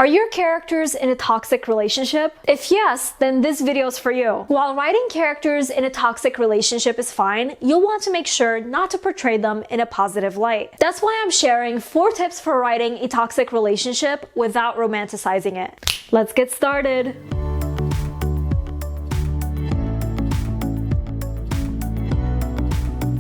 Are your characters in a toxic relationship? If yes, then this video is for you. While writing characters in a toxic relationship is fine, you'll want to make sure not to portray them in a positive light. That's why I'm sharing 4 tips for writing a toxic relationship without romanticizing it. Let's get started.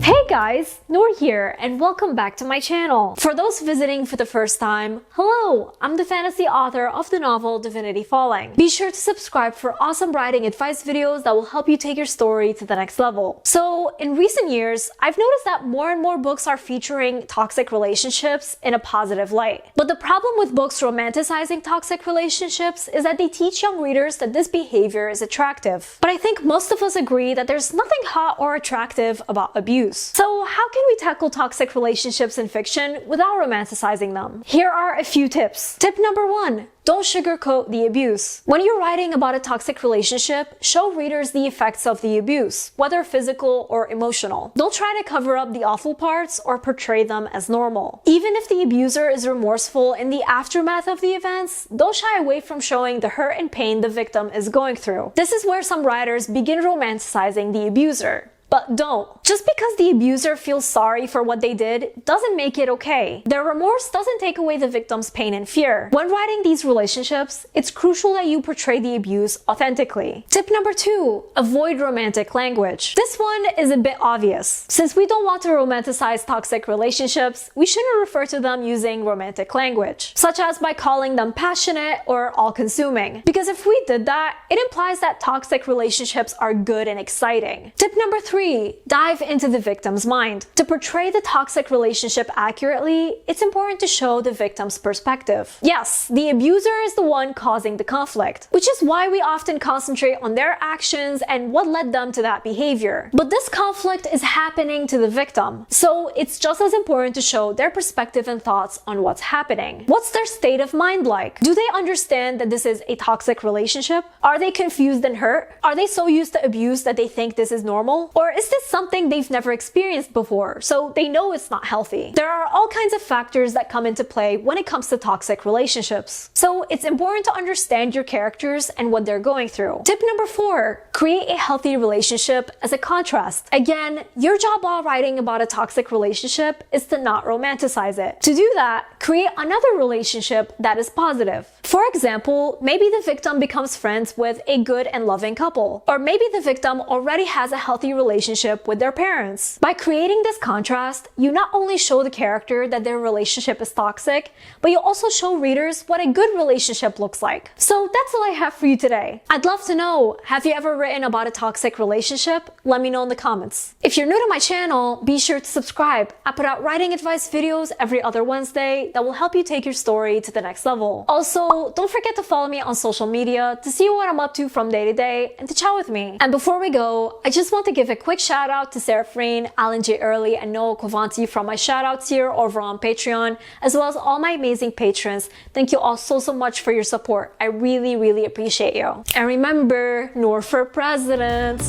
Hey guys, Nour here and welcome back to my channel. For those visiting for the first time, hello! I'm the fantasy author of the novel Divinity Falling. Be sure to subscribe for awesome writing advice videos that will help you take your story to the next level. So, in recent years, I've noticed that more and more books are featuring toxic relationships in a positive light. But the problem with books romanticizing toxic relationships is that they teach young readers that this behavior is attractive. But I think most of us agree that there's nothing hot or attractive about abuse. So how can we tackle toxic relationships in fiction without romanticizing them? Here are a few tips. Tip number 1. Don't sugarcoat the abuse. When you're writing about a toxic relationship, show readers the effects of the abuse, whether physical or emotional. Don't try to cover up the awful parts or portray them as normal. Even if the abuser is remorseful in the aftermath of the events, don't shy away from showing the hurt and pain the victim is going through. This is where some writers begin romanticizing the abuser. But don't. Just because the abuser feels sorry for what they did doesn't make it okay. Their remorse doesn't take away the victim's pain and fear. When writing these relationships, it's crucial that you portray the abuse authentically. Tip number 2. Avoid romantic language. This one is a bit obvious. Since we don't want to romanticize toxic relationships, we shouldn't refer to them using romantic language, such as by calling them passionate or all-consuming. Because if we did that, it implies that toxic relationships are good and exciting. Tip number 3. Dive into the victim's mind. To portray the toxic relationship accurately, it's important to show the victim's perspective. Yes, the abuser is the one causing the conflict, which is why we often concentrate on their actions and what led them to that behavior. But this conflict is happening to the victim, so it's just as important to show their perspective and thoughts on what's happening. What's their state of mind like? Do they understand that this is a toxic relationship? Are they confused and hurt? Are they so used to abuse that they think this is normal? Or is this something they've never experienced before, so they know it's not healthy? There are all kinds of factors that come into play when it comes to toxic relationships. So it's important to understand your characters and what they're going through. Tip number 4. Create a healthy relationship as a contrast. Again, your job while writing about a toxic relationship is to not romanticize it. To do that, create another relationship that is positive. For example, maybe the victim becomes friends with a good and loving couple, or maybe the victim already has a healthy relationship with their parents. By creating this contrast, you not only show the character that their relationship is toxic, but you also show readers what a good relationship looks like. So that's all I have for you today. I'd love to know, have you ever written about a toxic relationship? Let me know in the comments. If you're new to my channel, be sure to subscribe. I put out writing advice videos every other Wednesday that will help you take your story to the next level. Also, don't forget to follow me on social media to see what I'm up to from day to day and to chat with me. And before we go, I just want to give a quick shout out to Sarah Freen, Alan J. Early, and Noah Kovanti from my shout outs here over on Patreon, as well as all my amazing patrons. Thank you all so much for your support. I really appreciate you. And remember, Nour for president!